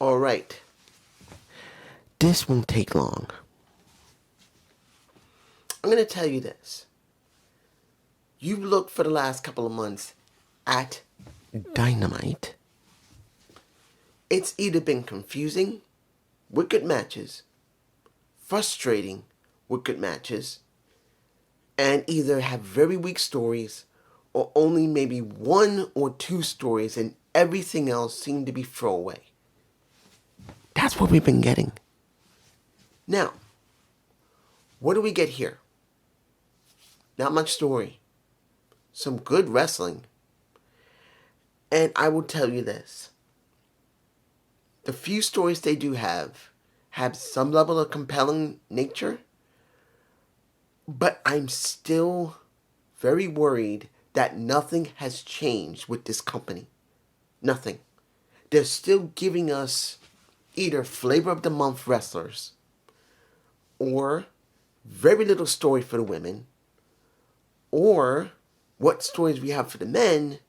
Alright. This won't take long. I'm going to tell you this. You've looked for the last couple of months at Dynamite. It's either been confusing with good matches, frustrating with good matches, and either have very weak stories or only maybe one or two stories and everything else seemed to be throwaway. That's what we've been getting. Now, what do we get here? Not much story. Some good wrestling. And I will tell you this. The few stories they do have some level of compelling nature. But I'm still very worried that nothing has changed with this company. Nothing. They're still giving us either flavor of the month wrestlers or very little story for the women, or what stories we have for the men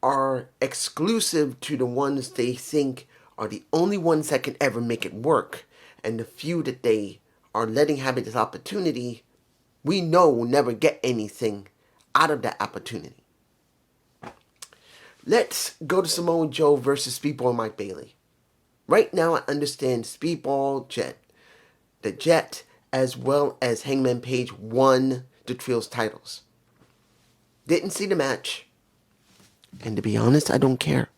are exclusive to the ones they think are the only ones that can ever make it work, and the few that they are letting have this opportunity, we know will never get anything out of that opportunity. Let's go to Samoa Joe versus Speedball Mike Bailey. Right now I understand Speedball the Jet, as well as Hangman Page won the Trios titles. Didn't see the match. And to be honest, I don't care.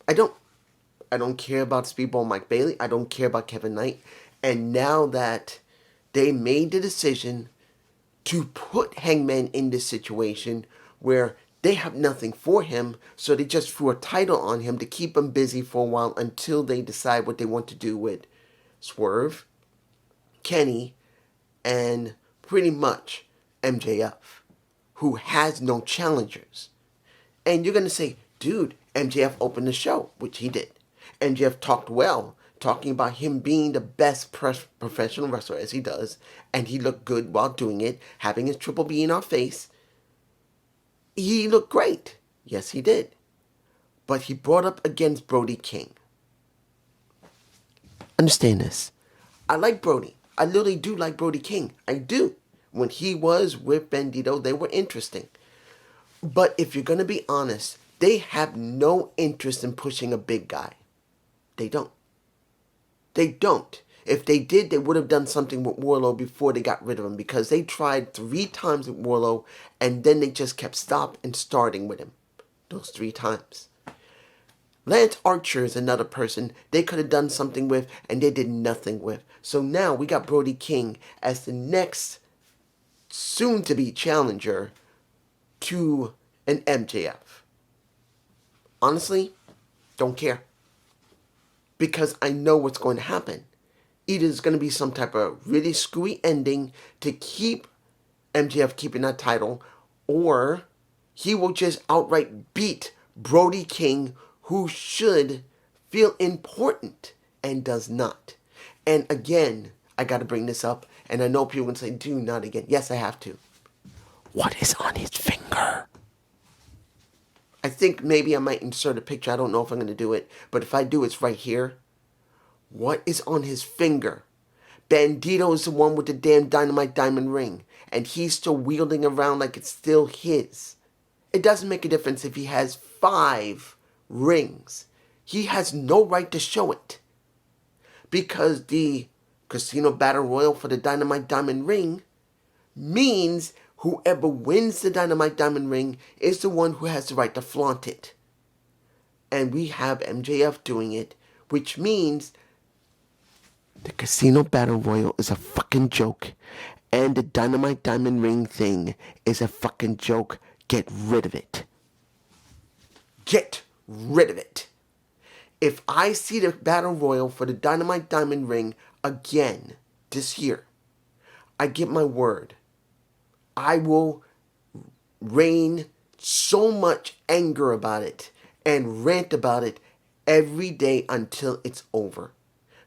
I don't care about Speedball Mike Bailey. I don't care about Kevin Knight. And now that they made the decision to put Hangman in this situation where they have nothing for him, so they just threw a title on him to keep him busy for a while until they decide what they want to do with Swerve, Kenny, and pretty much MJF, who has no challengers. And you're going to say, dude, MJF opened the show, which he did. MJF talked well, talking about him being the best professional wrestler as he does, and he looked good while doing it, having his Triple B in our face. He looked great. Yes, he did. But he brought up against Brody King. Understand this. I like Brody. I literally do like Brody King. I do. When he was with Bandito, they were interesting. But if you're going to be honest, they have no interest in pushing a big guy. They don't. They don't. If they did, they would have done something with Wardlow before they got rid of him, because they tried 3 times with Wardlow and then they just kept stopping and starting with him. Those 3 times. Lance Archer is another person they could have done something with and they did nothing with. So now we got Brody King as the next soon-to-be challenger to an MJF. Honestly, don't care. Because I know what's going to happen. Either it's going to be some type of really screwy ending to keep MJF keeping that title, or he will just outright beat Brody King, who should feel important and does not. And again, I got to bring this up, and I know people can say, do not again. Yes, I have to. What is on his finger? I think maybe I might insert a picture. I don't know if I'm going to do it, but if I do, it's right here. What is on his finger? Bandito is the one with the damn Dynamite diamond ring, and he's still wielding around like it's still his. It doesn't make a difference if he has 5 rings. He has no right to show it. Because the Casino Battle Royal for the Dynamite diamond ring means whoever wins the Dynamite diamond ring is the one who has the right to flaunt it. And we have MJF doing it, which means the Casino Battle Royal is a fucking joke. And the Dynamite diamond ring thing is a fucking joke. Get rid of it. Get rid of it. If I see the Battle Royal for the Dynamite diamond ring again this year, I give my word, I will rain so much anger about it and rant about it every day until it's over.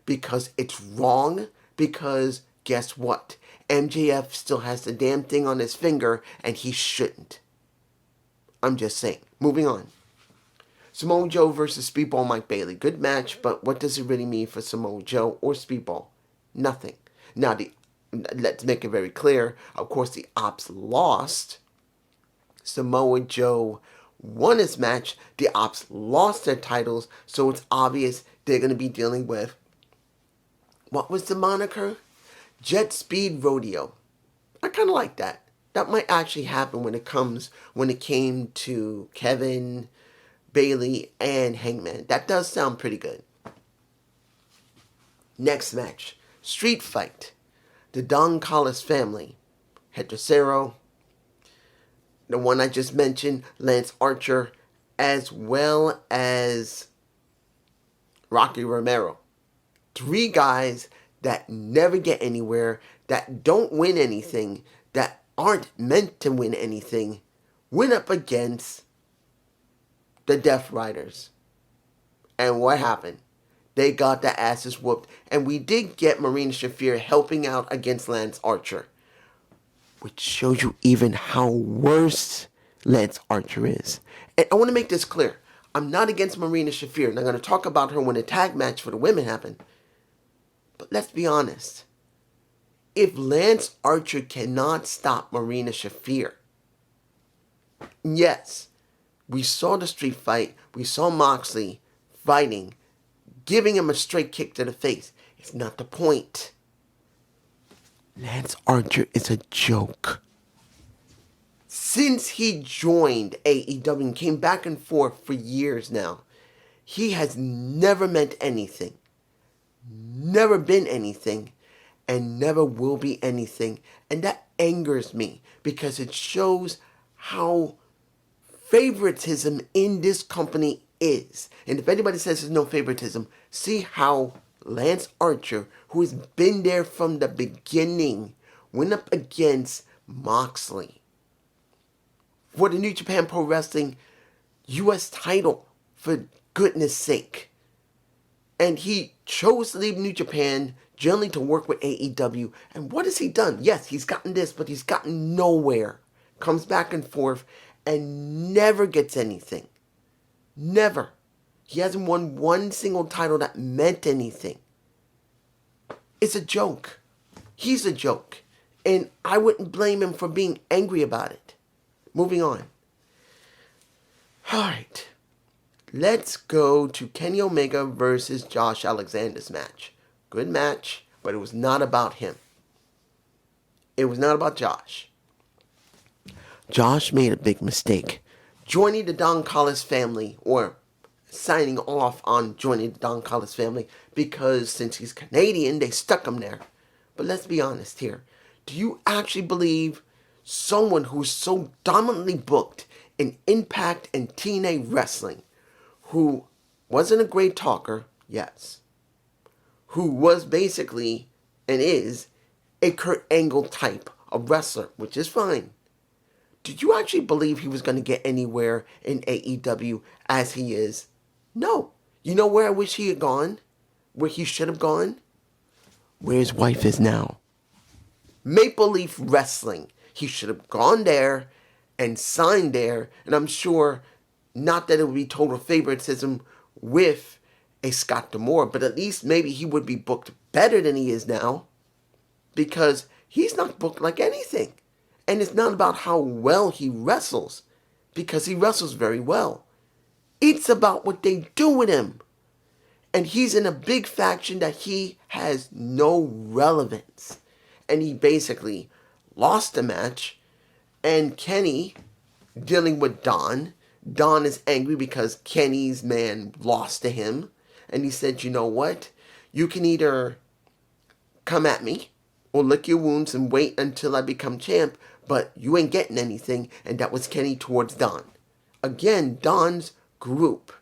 Because it's wrong, because guess what? MJF still has the damn thing on his finger and he shouldn't. I'm just saying. Moving on. Samoa Joe versus Speedball Mike Bailey. Good match, but what does it really mean for Samoa Joe or Speedball? Nothing. Now, let's make it very clear. Of course, the Ops lost. Samoa Joe won his match. The Ops lost their titles, so it's obvious they're going to be dealing with, what was the moniker? Jet Speed Rodeo. I kind of like that. That might actually happen when it came to Kevin, Bailey, and Hangman. That does sound pretty good. Next match, Street Fight. The Don Callis family. Hector Cero, the one I just mentioned, Lance Archer, as well as Rocky Romero. 3 guys that never get anywhere, that don't win anything, that aren't meant to win anything, went up against the Death Riders. And what happened? They got their asses whooped. And we did get Marina Shafir helping out against Lance Archer, which shows you even how worse Lance Archer is. And I want to make this clear. I'm not against Marina Shafir, and I'm going to talk about her when the tag match for the women happened. But let's be honest. If Lance Archer cannot stop Marina Shafir, yes, we saw the street fight, we saw Moxley fighting, giving him a straight kick to the face. It's not the point. Lance Archer is a joke. Since he joined AEW and came back and forth for years now, he has never meant anything, never been anything, and never will be anything. And that angers me because it shows how favoritism in this company is. And if anybody says there's no favoritism, see how Lance Archer, who has been there from the beginning, went up against Moxley for the New Japan Pro Wrestling US title, for goodness sake. And he chose to leave New Japan generally to work with AEW. And what has he done? Yes, he's gotten this, but he's gotten nowhere. Comes back and forth and never gets anything. Never. He hasn't won one single title that meant anything. It's a joke. He's a joke. And I wouldn't blame him for being angry about it. Moving on. Alright. Let's go to Kenny Omega versus Josh Alexander's match. Good match, but it was not about him. It was not about Josh. Josh made a big mistake. Joining the Don Callis family, or signing off on joining the Don Callis family, because since he's Canadian, they stuck him there. But let's be honest here. Do you actually believe someone who's so dominantly booked in Impact and TNA wrestling, who wasn't a great talker, yes, who was basically, and is, a Kurt Angle type of wrestler, which is fine. Did you actually believe he was going to get anywhere in AEW as he is? No. You know where I wish he had gone? Where he should have gone? Where his wife is now. Maple Leaf Wrestling. He should have gone there and signed there, and I'm sure, not that it would be total favoritism with a Scott D'Amore, but at least maybe he would be booked better than he is now, because he's not booked like anything. And it's not about how well he wrestles, because he wrestles very well. It's about what they do with him. And he's in a big faction that he has no relevance. And he basically lost the match. And Kenny, dealing with Don is angry because Kenny's man lost to him. And he said, you know what? You can either come at me or lick your wounds and wait until I become champ, but you ain't getting anything. And that was Kenny towards Don. Again, Don's group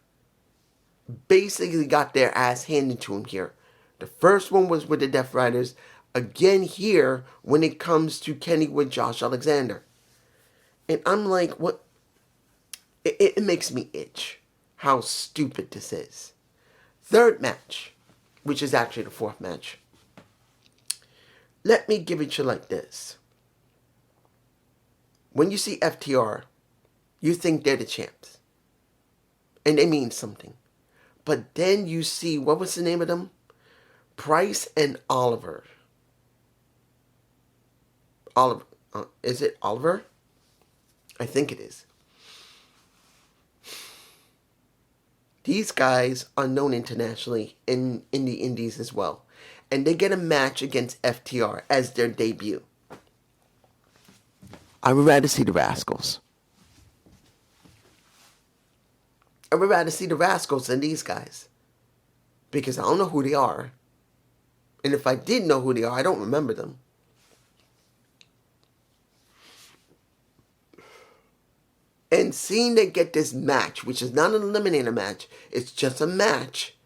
basically got their ass handed to him here. The first one was with the Death Riders. Again here, when it comes to Kenny with Josh Alexander. And I'm like, what? It makes me itch how stupid this is. Third match, which is actually the fourth match. Let me give it to you like this. When you see FTR, you think they're the champs. and they mean something. But then you see, what was the name of them? Price and Oliver. Oliver. Is it Oliver? I think it is. These guys are known internationally in the indies as well. And they get a match against FTR as their debut. I would rather see the Rascals. I would rather see the Rascals than these guys. Because I don't know who they are. And if I did know who they are, I don't remember them. And seeing they get this match, which is not an eliminator match, it's just a match,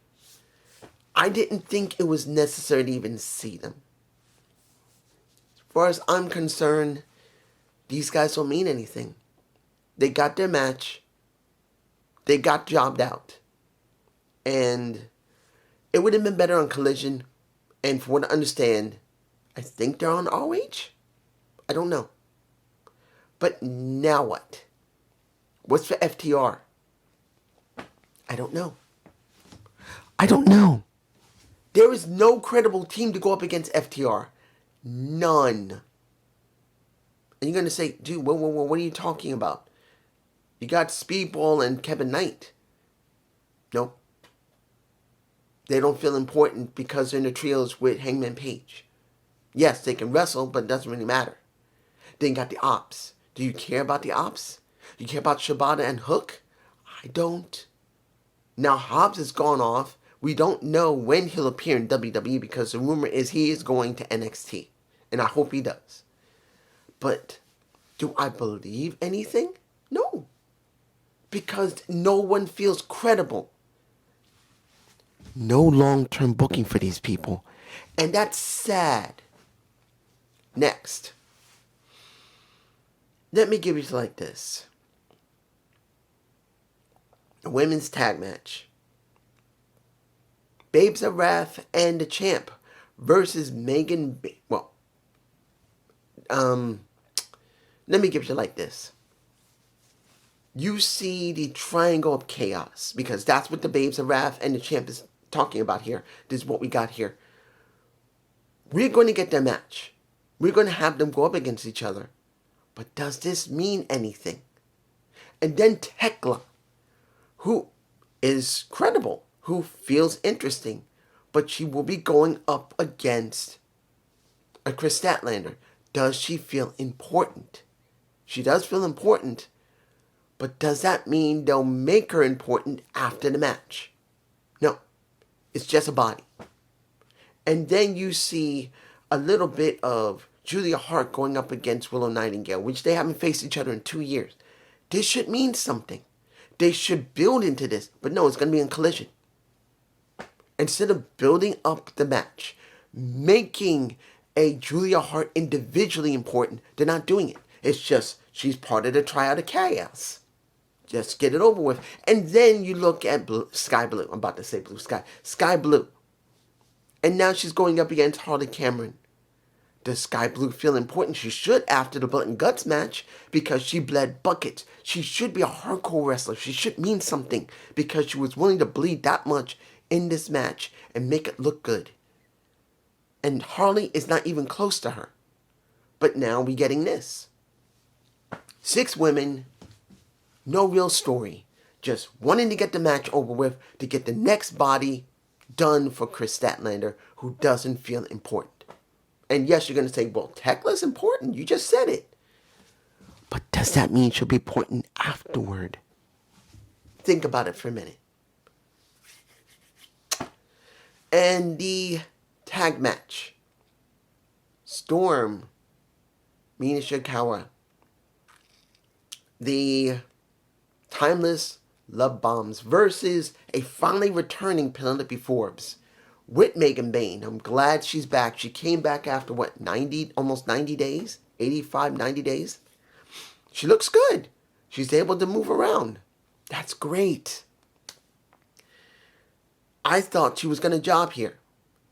I didn't think it was necessary to even see them. As far as I'm concerned, these guys don't mean anything. They got their match. They got jobbed out. And it would have been better on Collision. And from what I understand, I think they're on ROH? I don't know. But now what? What's for FTR? I don't know. I don't know. There is no credible team to go up against FTR. None. And you're going to say, dude, what are you talking about? You got Speedball and Kevin Knight. Nope. They don't feel important because they're in the trios with Hangman Page. Yes, they can wrestle, but it doesn't really matter. Then you got the Ops. Do you care about the Ops? Do you care about Shibata and Hook? I don't. Now Hobbs has gone off. We don't know when he'll appear in WWE because the rumor is he is going to NXT. And I hope he does. But do I believe anything? No. Because no one feels credible. No long-term booking for these people. And that's sad. Next. Let me give it like this. A women's tag match. Babes of Wrath and the Champ versus Megan... let me give it like this. You see the Triangle of Chaos, because that's what the Babes of Wrath and the Champ is talking about here. This is what we got here. We're going to get their match. We're going to have them go up against each other. But does this mean anything? And then Tekla, who is credible, who feels interesting, but she will be going up against a Chris Statlander. Does she feel important? She does feel important, but does that mean they'll make her important after the match? No, it's just a body. And then you see a little bit of Julia Hart going up against Willow Nightingale, which they haven't faced each other in 2 years. This should mean something. They should build into this, but no, it's going to be in Collision. Instead of building up the match, making a Julia Hart individually important, they're not doing it. It's just, she's part of the Triad of Chaos. Just get it over with. And then you look at Sky Blue. I'm about to say Blue Sky. Sky Blue. And now she's going up against Harley Cameron. Does Sky Blue feel important? She should after the Blood and Guts match because she bled buckets. She should be a hardcore wrestler. She should mean something because she was willing to bleed that much in this match and make it look good. And Harley is not even close to her. But now we're getting this. 6 women, no real story. Just wanting to get the match over with to get the next body done for Chris Statlander, who doesn't feel important. And yes, you're going to say, well, Tekla's important. You just said it. But does that mean she'll be important afterward? Think about it for a minute. And the tag match. Storm, Mina Shirakawa. The Timeless Love Bombs versus a finally returning Penelope Forbes with Megan Bayne. I'm glad she's back. She came back after what, almost 90 days? 85, 90 days? She looks good. She's able to move around. That's great. I thought she was going to job here.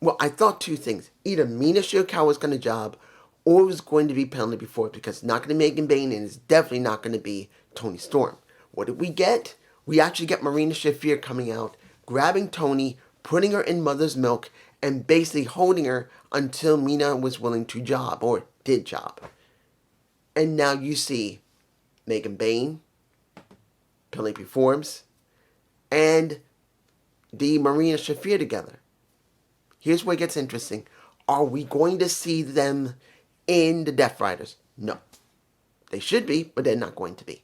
Well, I thought 2 things. Either Mina Shirakawa was going to job, or it was going to be Penelope Forbes, because it's not going to be Megan Bayne, and it's definitely not going to be Toni Storm. What did we get? We actually get Marina Shafir coming out, grabbing Tony, putting her in mother's milk, and basically holding her until Mina was willing to job, or did job. And now you see Megan Bayne, Penelope Forbes, and the Marina Shafir together. Here's where it gets interesting. Are we going to see them in the Death Riders? No. They should be, but they're not going to be.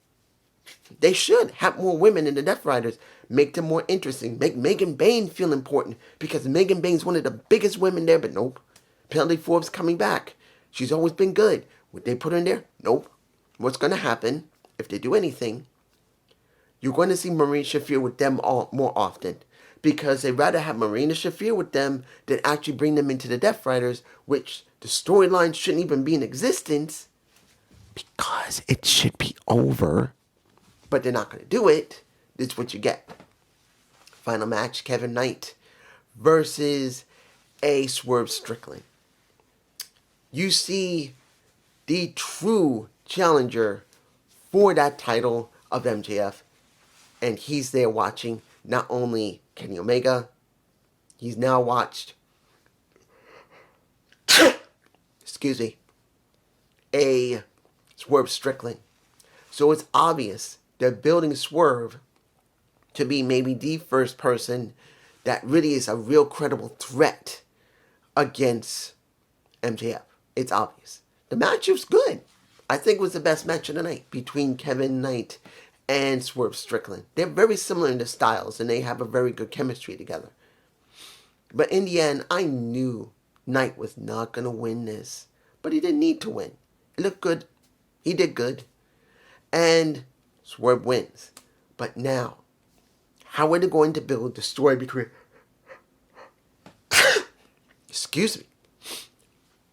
They should have more women in the Death Riders. Make them more interesting. Make Megan Bayne feel important, because Megan Bayne's one of the biggest women there, but nope. Penelope Forbes coming back. She's always been good. Would they put her in there? Nope. What's going to happen, if they do anything, you're going to see Marina Shafir with them all more often, because they'd rather have Marina Shafir with them than actually bring them into the Death Riders, which the storyline shouldn't even be in existence, because it should be over. But they're not going to do it. This is what you get. Final match, Kevin Knight versus A. Swerve Strickland. You see the true challenger for that title of MJF, and he's there watching not only Kenny Omega, he's now watched excuse me, A. Swerve Strickland. So it's obvious they're building Swerve to be maybe the first person that really is a real credible threat against MJF. It's obvious. The match was good. I think it was the best match of the night between Kevin Knight and Swerve Strickland. They're very similar in their styles, and they have a very good chemistry together. But in the end, I knew Knight was not going to win this. But he didn't need to win. It looked good. He did good. And Swerve wins. But now, how are they going to build the story between... Excuse me.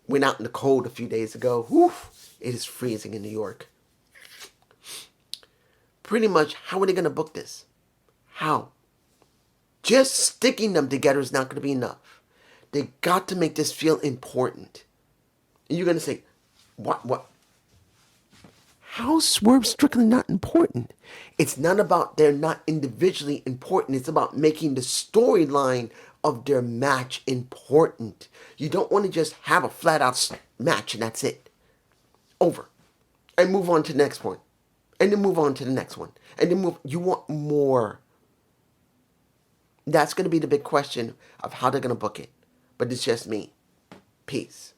Went out in the cold a few days ago. Whew, it is freezing in New York. Pretty much, how are they going to book this? How? Just sticking them together is not going to be enough. They got to make this feel important. And you're going to say, what? How's Swerve Strickland not important? It's not about they're not individually important. It's about making the storyline of their match important. You don't want to just have a flat-out match and that's it. Over. And move on to the next one. And then move on to the next one. And then you want more. That's going to be the big question of how they're going to book it. But it's just me. Peace.